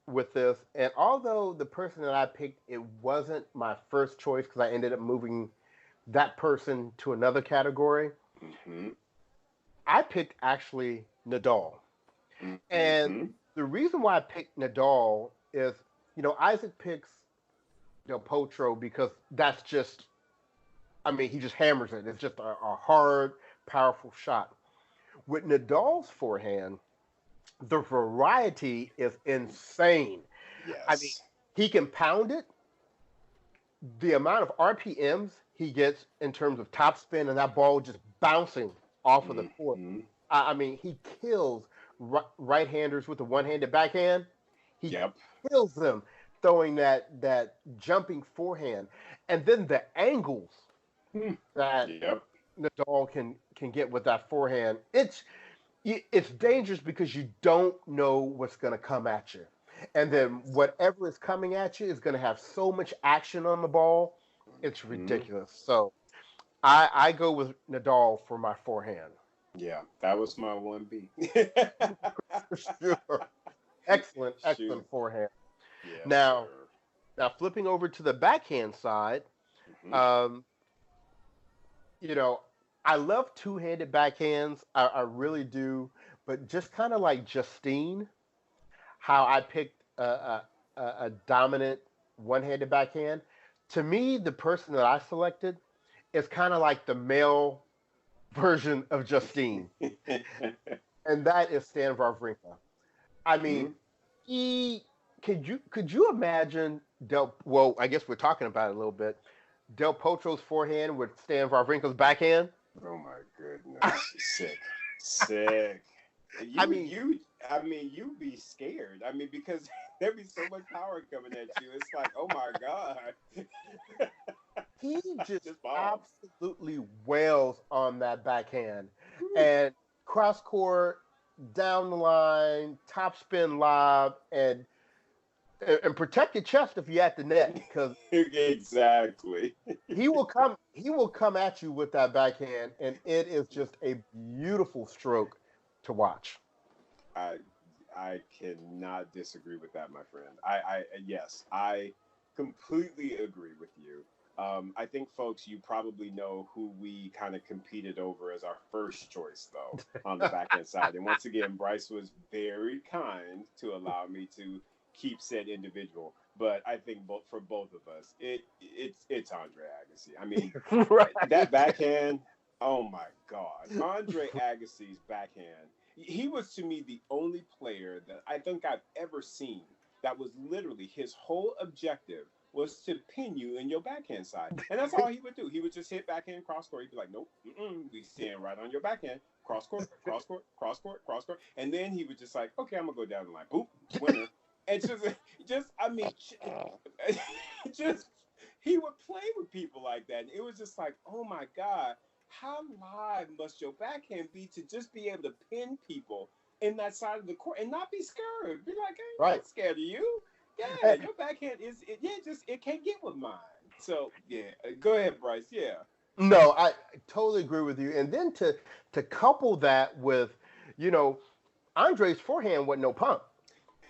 Speaker 2: with this. And although the person that I picked, it wasn't my first choice because I ended up moving that person to another category,
Speaker 1: Mm-hmm.
Speaker 2: I picked actually Nadal. And
Speaker 1: Mm-hmm.
Speaker 2: the reason why I picked Nadal is, Isaac picks Del Potro because that's just, I mean, he just hammers it. It's just a hard, powerful shot. With Nadal's forehand, the variety is insane. I mean,
Speaker 1: Yes.
Speaker 2: he can pound it. The amount of RPMs he gets in terms of topspin and that ball just bouncing off of the court.
Speaker 1: Mm-hmm.
Speaker 2: I mean, he kills right-handers with a one-handed backhand. He
Speaker 1: Yep.
Speaker 2: kills them throwing that jumping forehand, and then the angles
Speaker 1: Hmm.
Speaker 2: that
Speaker 1: Yep.
Speaker 2: Nadal can get with that forehand. It's dangerous because you don't know what's going to come at you. And then whatever is coming at you is going to have so much action on the ball. It's
Speaker 1: Mm-hmm.
Speaker 2: ridiculous. So I go with Nadal for my forehand.
Speaker 1: Yeah, that was my 1B.
Speaker 2: Sure. Excellent,
Speaker 1: Shoot.
Speaker 2: excellent forehand.
Speaker 1: Yes,
Speaker 2: Now,
Speaker 1: sir.
Speaker 2: now flipping over to the backhand side,
Speaker 1: Mm-hmm.
Speaker 2: um, you know, I love two-handed backhands. I really do. But just kind of like Justine, how I picked a dominant one-handed backhand. To me, the person that I selected is kind of like the male version of Justine, and that is Stan Wawrinka. I
Speaker 1: Mm-hmm.
Speaker 2: mean, he could you imagine Del? Well, I guess we're talking about it a little bit. Del Potro's forehand with Stan Wawrinka's backhand.
Speaker 1: Oh my goodness, sick, sick.
Speaker 2: I
Speaker 1: You,
Speaker 2: mean,
Speaker 1: you. I mean, you'd be scared. I mean, because there'd be so much power coming at you. It's like, oh my god,
Speaker 2: he just
Speaker 1: just bombs.
Speaker 2: absolutely wails on that backhand,
Speaker 1: Whew.
Speaker 2: and cross court, down the line, top spin lob, and protect your chest if you're at the net because
Speaker 1: Exactly.
Speaker 2: he will come at you with that backhand, and it is just a beautiful stroke to watch.
Speaker 1: I I cannot disagree with that, my friend. I yes, I completely agree with you. I think, folks, you probably know who we kind of competed over as our first choice, though, on the back end side. And once again, Bryce was very kind to allow me to keep said individual. But I think for both of us, it's Andre Agassi. I mean, that
Speaker 2: Right.
Speaker 1: backhand. Oh my God, Andre Agassi's backhand. He was to me the only player that I think I've ever seen that was literally his whole objective was to pin you in your backhand side, and that's all he would do. He would just hit backhand cross court. He'd be like, "Nope, we stand right on your backhand, cross court, cross court, cross court, cross court," and then he would just like, "Okay, I'm gonna go down the line, boop, winner." And just I mean, just he would play with people like that. And it was just like, oh my God, how live must your backhand be to just be able to pin people in that side of the court and not be scared? Be like, I ain't
Speaker 2: Right.
Speaker 1: not scared of you. Yeah,
Speaker 2: And,
Speaker 1: your backhand yeah, just it can't get with mine. So yeah, go ahead, Bryce. Yeah.
Speaker 2: no, I totally agree with you. And then to couple that with, you know, Andre's forehand wasn't no pump.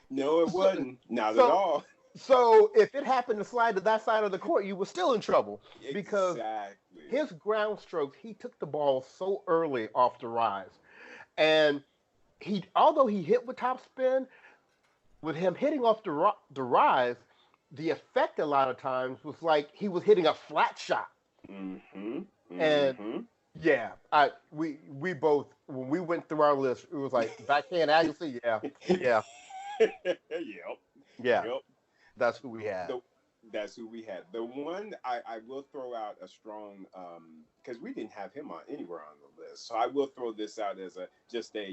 Speaker 1: No, it
Speaker 2: So,
Speaker 1: wasn't. Not at
Speaker 2: so
Speaker 1: all.
Speaker 2: so if it happened to slide to that side of the court, you were still in trouble because
Speaker 1: Exactly.
Speaker 2: his ground strokes, he took the ball so early off the rise. And although he hit with top spin, with him hitting off the rise, the effect a lot of times was like he was hitting a flat shot.
Speaker 1: Mm-hmm.
Speaker 2: And
Speaker 1: Mm-hmm.
Speaker 2: yeah, we both when we went through our list, it was like backhand Agassi, yeah, yeah,
Speaker 1: Yep.
Speaker 2: yeah.
Speaker 1: Yep.
Speaker 2: That's who we had.
Speaker 1: The That's who we had. The one I will throw out a strong because we didn't have him on anywhere on the list. So I will throw this out as a just a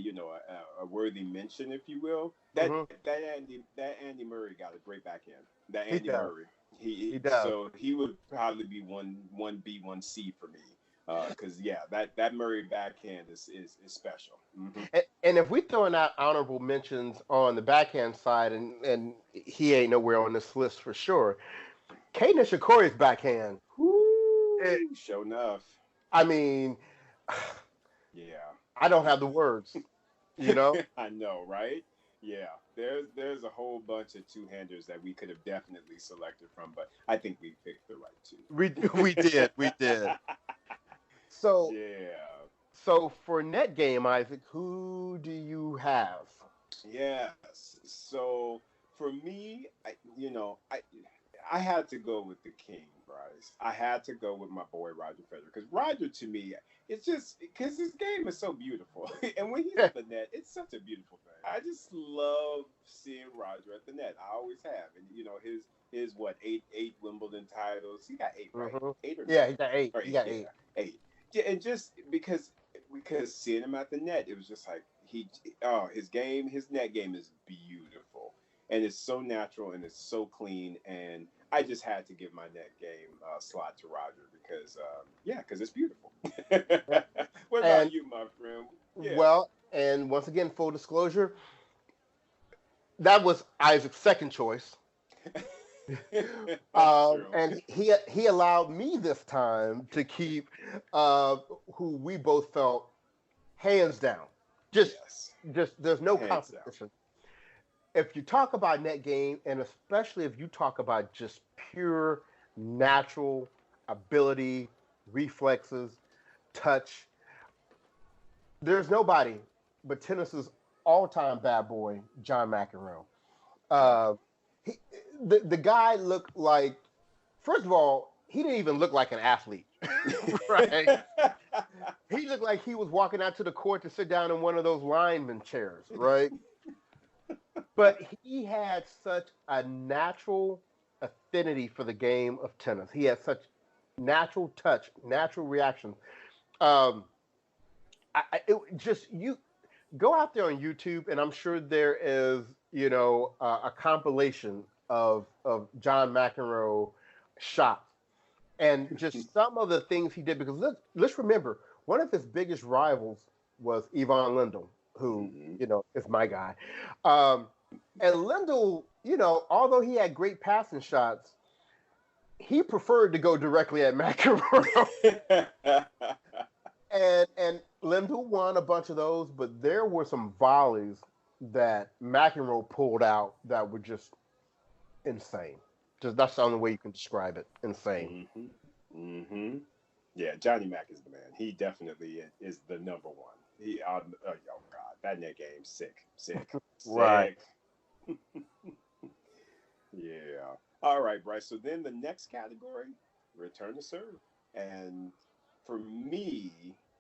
Speaker 1: a worthy mention, if you will.
Speaker 2: Hmm.
Speaker 1: Andy Murray got a great backhand. That
Speaker 2: He
Speaker 1: Andy
Speaker 2: does.
Speaker 1: Murray.
Speaker 2: He does.
Speaker 1: So he would probably be one B, 1C for me. Because yeah, that Murray backhand is special. Hmm.
Speaker 2: And if we throwing out honorable mentions on the backhand side, and he ain't nowhere on this list for sure. Kate Nishikori's backhand. It,
Speaker 1: Whoo, sure enough.
Speaker 2: I mean,
Speaker 1: Yeah.
Speaker 2: I don't have the words. You know,
Speaker 1: I know, right? Yeah, there's a whole bunch of two-handers that we could have definitely selected from, but I think we picked the right
Speaker 2: we did, we
Speaker 1: two.
Speaker 2: did. So
Speaker 1: Yeah.
Speaker 2: so for net game, Isaac, who do you have?
Speaker 1: Yes. So for me, I had to go with the king, Bryce. I had to go with my boy Roger Federer because Roger, to me, it's just because his game is so beautiful, and when he's at the net, it's such a beautiful thing. I just love seeing Roger at the net. I always have, and his what eight Wimbledon titles. He got eight, right?
Speaker 2: Hmm.
Speaker 1: Eight or
Speaker 2: Yeah,
Speaker 1: nine
Speaker 2: he got eight.
Speaker 1: or
Speaker 2: He
Speaker 1: eight?
Speaker 2: got
Speaker 1: Yeah,
Speaker 2: eight.
Speaker 1: eight. Yeah, and just because seeing him at the net, it was just like his game, his net game is beautiful, and it's so natural and it's so clean. And I just had to give my net game slot to Roger because because it's beautiful. What about
Speaker 2: And
Speaker 1: you, my friend? Yeah.
Speaker 2: well, and once again, full disclosure, that was Isaac's second choice.
Speaker 1: True.
Speaker 2: And he allowed me this time to keep who we both felt hands down. Just
Speaker 1: Yes.
Speaker 2: just there's no
Speaker 1: Hands down.
Speaker 2: competition. If you talk about net game, and especially if you talk about just pure natural ability, reflexes, touch, there's nobody but tennis's all-time bad boy, John McEnroe.
Speaker 1: Yeah.
Speaker 2: Uh, he, the guy looked like, first of all, he didn't even look like an athlete, right? He looked like he was walking out to the court to sit down in one of those lineman chairs, right? But he had such a natural affinity for the game of tennis. He had such natural touch, natural reaction. Um, just you go out there on YouTube, and I'm sure there is, a compilation of John McEnroe shots and just some of the things he did. Because let's remember, one of his biggest rivals was Yvonne Lindell, who is my guy. And Lindell, although he had great passing shots, he preferred to go directly at McEnroe. And Lindell won a bunch of those, but there were some volleys that McEnroe pulled out that were just insane. Just that's the only way you can describe it. Insane.
Speaker 1: Yeah, Johnny Mac is the man. He definitely is the number one. Oh God, that net game, sick.
Speaker 2: Right.
Speaker 1: Yeah. All right, Bryce. So then the next category, return to serve. And for me,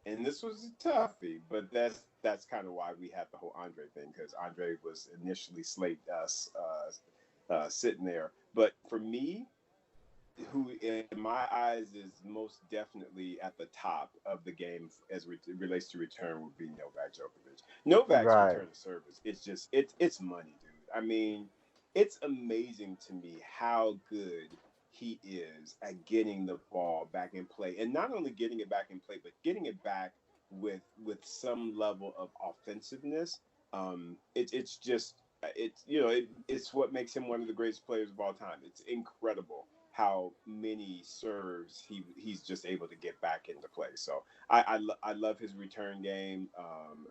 Speaker 1: and this was a toughie, but that's kind of why we had the whole Andre thing, because Andre was initially slated us sitting there. But for me, who in my eyes is most definitely at the top of the game as it relates to return would be Novak Djokovic. Novak's
Speaker 2: Right.
Speaker 1: return to service, it's money, dude. I mean, it's amazing to me how good he is at getting the ball back in play, and not only getting it back in play, but getting it back with some level of offensiveness. It's just it's what makes him one of the greatest players of all time. It's incredible how many serves he's just able to get back into play. So I love his return game,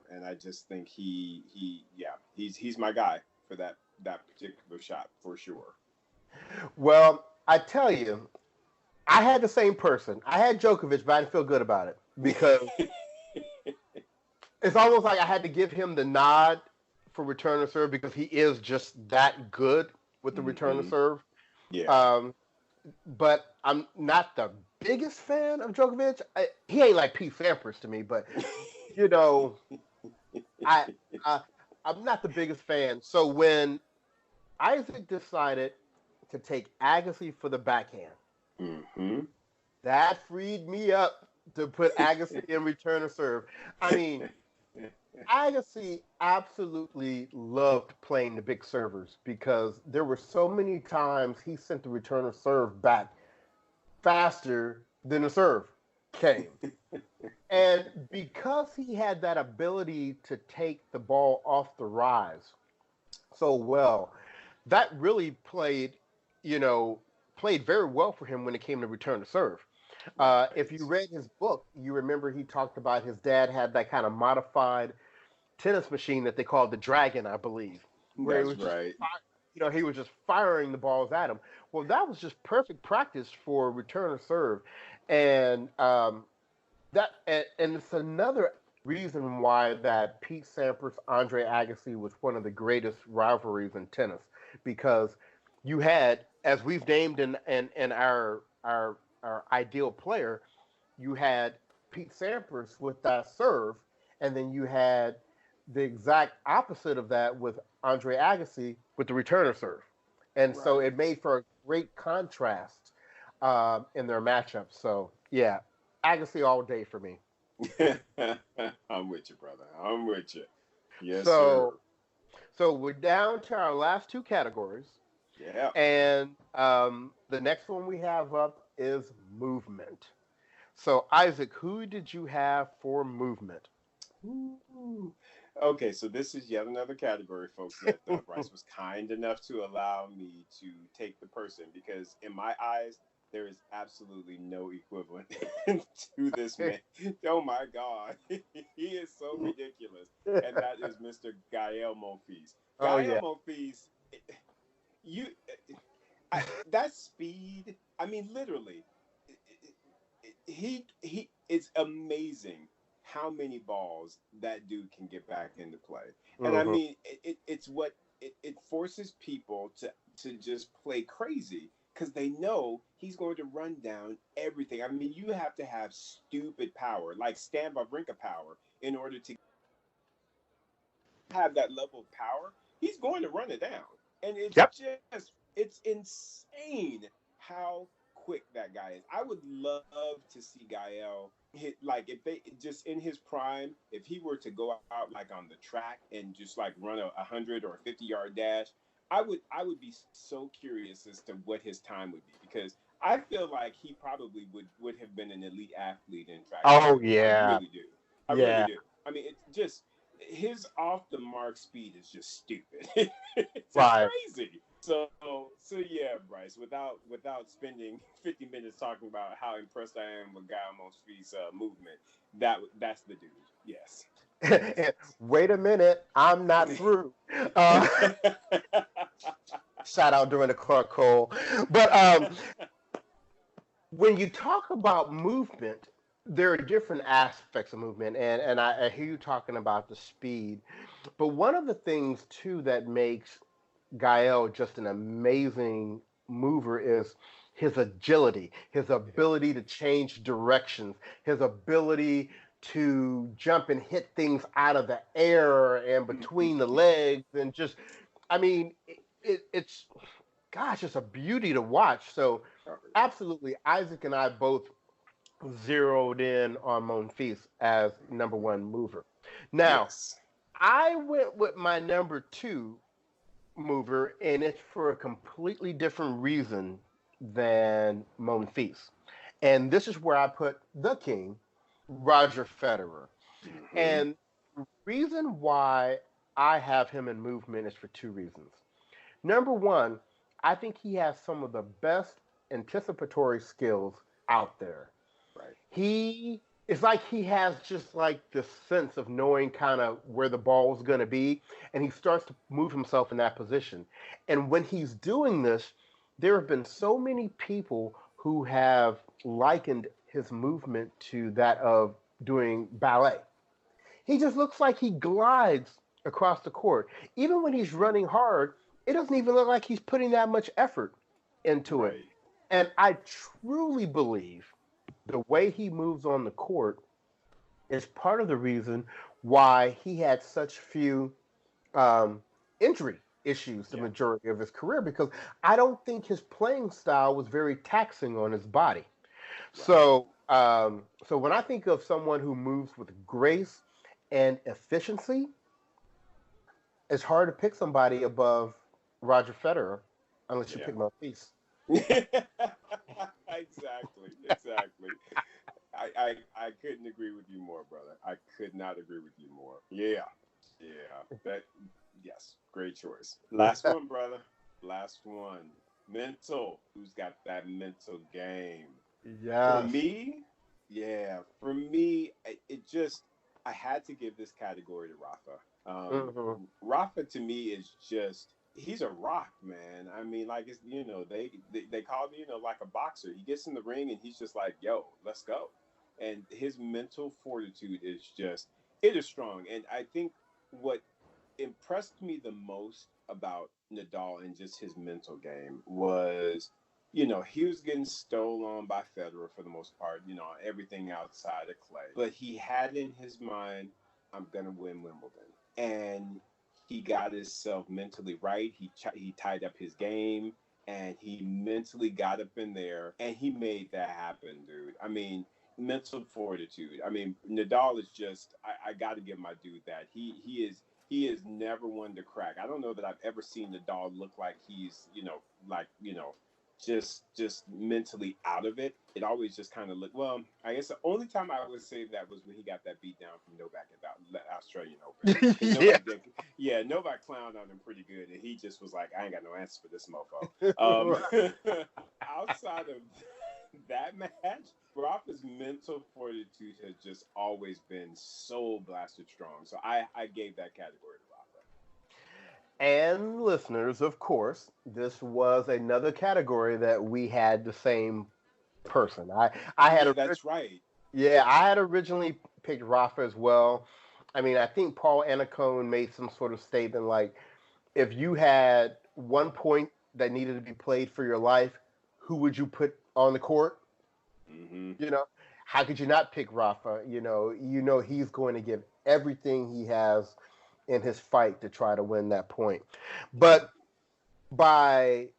Speaker 1: and I just think he's my guy for that particular shot for sure.
Speaker 2: Well, I tell you, I had the same person. I had Djokovic, but I didn't feel good about it because it's almost like I had to give him the nod for return to serve because he is just that good with the return to serve.
Speaker 1: Yeah.
Speaker 2: But I'm not the biggest fan of Djokovic. He ain't like Pete Sampras to me, but I, I'm not the biggest fan. So when Isaac decided to take Agassi for the backhand, that freed me up to put Agassi in return to serve. I mean, Agassi absolutely loved playing the big servers because there were so many times he sent the return of serve back faster than the serve came. And because he had that ability to take the ball off the rise so well, that really played very well for him when it came to return to serve. If you read his book, you remember he talked about his dad had that kind of modified tennis machine that they called the Dragon, I believe, where
Speaker 1: That's right.
Speaker 2: he was just firing the balls at him. Well, that was just perfect practice for return to serve, and and it's another reason why that Pete Sampras Andre Agassi was one of the greatest rivalries in tennis because you had, as we've named in our ideal player, you had Pete Sampras with that serve, and then you had the exact opposite of that with Andre Agassi with the returner serve. And so it made for a great contrast in their matchup. So, yeah, Agassi all day for me.
Speaker 1: I'm with you, brother. I'm with you. Yes, sir.
Speaker 2: So we're down to our last two categories.
Speaker 1: Yeah.
Speaker 2: And The next one we have up is movement. So, Isaac, who did you have for movement?
Speaker 1: Ooh. Okay, so this is yet another category, folks, that Bryce was kind enough to allow me to take the person because, in my eyes, there is absolutely no equivalent to this man. Oh my God, he is so ridiculous, and that is Mr. Gael Monfils.
Speaker 2: Oh
Speaker 1: Gael
Speaker 2: yeah.
Speaker 1: Monfils, you, that speed. I mean, literally, he. It's amazing how many balls that dude can get back into play. And I
Speaker 2: Hmm.
Speaker 1: mean, it's what it forces people to just play crazy because they know he's going to run down everything. I mean, you have to have stupid power, like Stan Wawrinka power, in order to have that level of power. He's going to run it down, and
Speaker 2: Yep.
Speaker 1: it's insane how quick that guy is. I would love to see Gael hit, like, if they just in his prime, if he were to go out like on the track and just like run a 100 or 50 yard dash. I would be so curious as to what his time would be because I feel like he probably would have been an elite athlete in track and
Speaker 2: Oh
Speaker 1: field. I
Speaker 2: yeah.
Speaker 1: really do. I really
Speaker 2: Yeah.
Speaker 1: do. I mean, it's just his off the mark speed is just stupid. It's just
Speaker 2: Right.
Speaker 1: crazy. So yeah, Bryce. Without spending 50 minutes talking about how impressed I am with Guy Monfils' movement, that's the dude. Yes, yes.
Speaker 2: Wait a minute, I'm not through. Uh, Shout out during the Clark Cole. But when you talk about movement, there are different aspects of movement, and I hear you talking about the speed. But one of the things too that makes Gael just an amazing mover is his agility, his
Speaker 1: Yeah.
Speaker 2: ability to change directions, his ability to jump and hit things out of the air and between the legs, and just, I mean, it's, gosh, it's a beauty to watch. So, absolutely, Isaac and I both zeroed in on Monfils as number one mover. Now,
Speaker 1: Yes.
Speaker 2: I went with my number two mover, and it's for a completely different reason than Monfils. And this is where I put the king, Roger Federer.
Speaker 1: Mm-hmm.
Speaker 2: And the reason why I have him in movement is for two reasons. Number one, I think he has some of the best anticipatory skills out there.
Speaker 1: Right.
Speaker 2: He it's like he has just like this sense of knowing kind of where the ball is going to be, and he starts to move himself in that position. And when he's doing this, there have been so many people who have likened his movement to that of doing ballet. He just looks like he glides across the court. Even when he's running hard, it doesn't even look like he's putting that much effort into it.
Speaker 1: Right.
Speaker 2: And I truly believe the way he moves on the court is part of the reason why he had such few um, injury issues the
Speaker 1: Yeah.
Speaker 2: majority of his career, because I don't think his playing style was very taxing on his body.
Speaker 1: Right.
Speaker 2: So when I think of someone who moves with grace and efficiency, it's hard to pick somebody above Roger Federer unless you
Speaker 1: Yeah.
Speaker 2: pick Monfils.
Speaker 1: Exactly. Exactly. I couldn't agree with you more, brother. I could not agree with you more. Yeah. Yeah. That yes. Great choice. Last one, brother. Last one. Mental. Who's got that mental game? For
Speaker 2: Yes.
Speaker 1: me, yeah. For me, it just I had to give this category to Rafa.
Speaker 2: Hmm.
Speaker 1: Rafa to me is just he's a rock, man. I mean, like it's they call him like a boxer. He gets in the ring and he's just like, yo, let's go. And his mental fortitude is just it is strong. And I think what impressed me the most about Nadal and just his mental game was, he was getting stole on by Federer for the most part, everything outside of clay. But he had in his mind, I'm going to win Wimbledon. And he got himself mentally right. He tied up his game and he mentally got up in there and he made that happen, dude. I mean, mental fortitude. I mean, Nadal is just I got to give my dude that. He is never one to crack. I don't know that I've ever seen Nadal look like he's, like, just mentally out of it. It always just kind of looked. Well, I guess the only time I would say that was when he got that beat down from Novak at the Australian Open.
Speaker 2: Yeah.
Speaker 1: Novak clowned on him pretty good, and he just was like, "I ain't got no answer for this mofo." Outside of that match, Rafa's mental fortitude has just always been so blasted strong. So I gave that category to Rafa.
Speaker 2: And listeners, of course, this was another category that we had the same person. I had
Speaker 1: that's right.
Speaker 2: Yeah, I had originally picked Rafa as well. I mean, I think Paul Annacone made some sort of statement like, if you had one point that needed to be played for your life, who would you put on the court?
Speaker 1: Mm-hmm.
Speaker 2: You know, how could you not pick Rafa? You know he's going to give everything he has in his fight to try to win that point. But by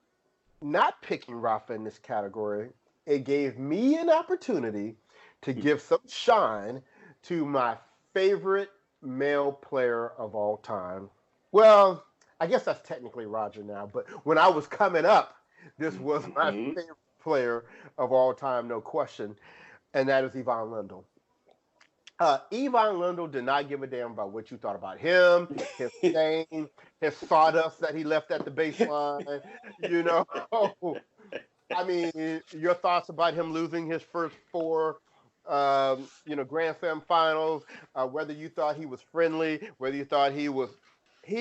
Speaker 2: not picking Rafa in this category, it gave me an opportunity to give some shine to my favorite male player of all time. Well, I guess that's technically Roger now, but when I was coming up, this was my favorite player of all time, no question, and that is Yvonne Lindell. Yvonne Lindell did not give a damn about what you thought about him, his stain, his sawdust that he left at the baseline. I mean, your thoughts about him losing his first four, Grand Slam finals, whether you thought he was friendly, whether you thought he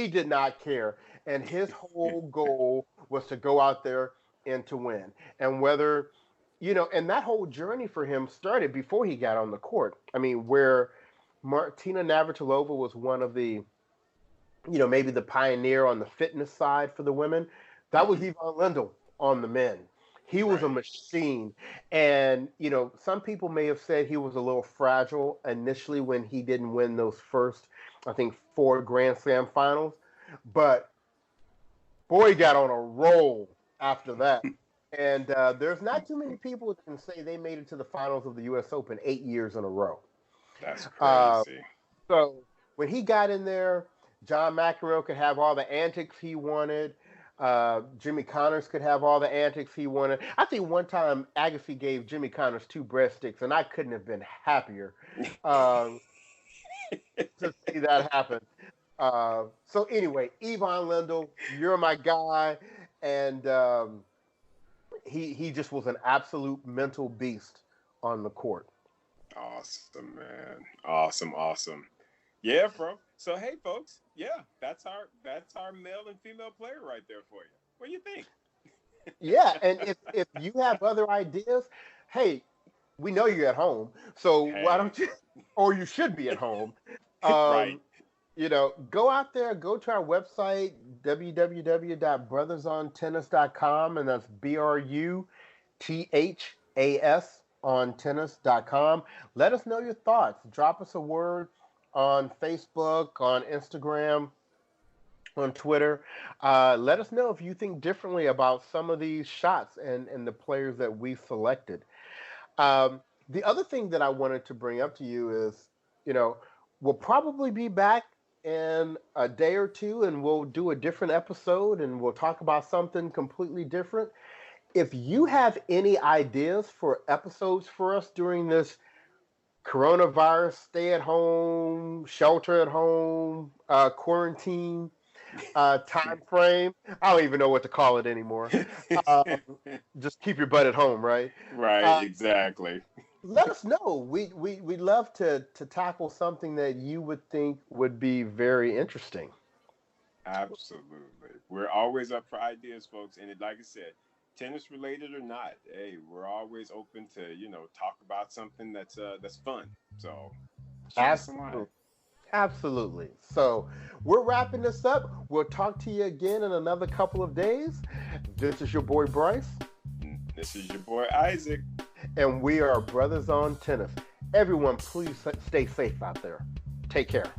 Speaker 2: did not care. And his whole goal was to go out there and to win. And whether, and that whole journey for him started before he got on the court. I mean, where Martina Navratilova was one of the, maybe the pioneer on the fitness side for the women, that was Yvonne Lindell on the men. He was a machine. And, some people may have said he was a little fragile initially when he didn't win those first, I think, 4 Grand Slam finals. But, boy, he got on a roll after that. And there's not too many people that can say they made it to the finals of the U.S. Open 8 years in a row.
Speaker 1: That's crazy.
Speaker 2: So when he got in there, John McEnroe could have all the antics he wanted. Jimmy Connors could have all the antics he wanted. I think one time Agassi gave Jimmy Connors 2 breadsticks, and I couldn't have been happier to see that happen. So anyway, Yvonne Lindell, you're my guy, and he just was an absolute mental beast on the court.
Speaker 1: Awesome, man. Awesome. Yeah, bro. So hey, folks. Yeah, that's our male and female player right there for you. What do you think?
Speaker 2: Yeah, and if you have other ideas, hey, we know you're at home, so why don't you? Or you should be at home.
Speaker 1: Right.
Speaker 2: Go out there, go to our website, www.brothersontennis.com, and that's BRUTHAS on tennis.com. Let us know your thoughts. Drop us a word on Facebook, on Instagram, on Twitter. Let us know if you think differently about some of these shots and the players that we selected. The other thing that I wanted to bring up to you is, we'll probably be back in a day or two and we'll do a different episode and we'll talk about something completely different. If you have any ideas for episodes for us during this coronavirus, stay at home, shelter at home, quarantine time frame, I don't even know what to call it anymore. Just keep your butt at home, right?
Speaker 1: Right, exactly.
Speaker 2: Let us know. We'd love to tackle something that you would think would be very interesting.
Speaker 1: Absolutely. We're always up for ideas, folks. And like I said, tennis related or not, hey, we're always open to, talk about something that's fun. So
Speaker 2: Absolutely. So we're wrapping this up. We'll talk to you again in another couple of days. This is your boy Bryce.
Speaker 1: This is your boy Isaac.
Speaker 2: And we are Brothers on Tennis. Everyone, please stay safe out there. Take care.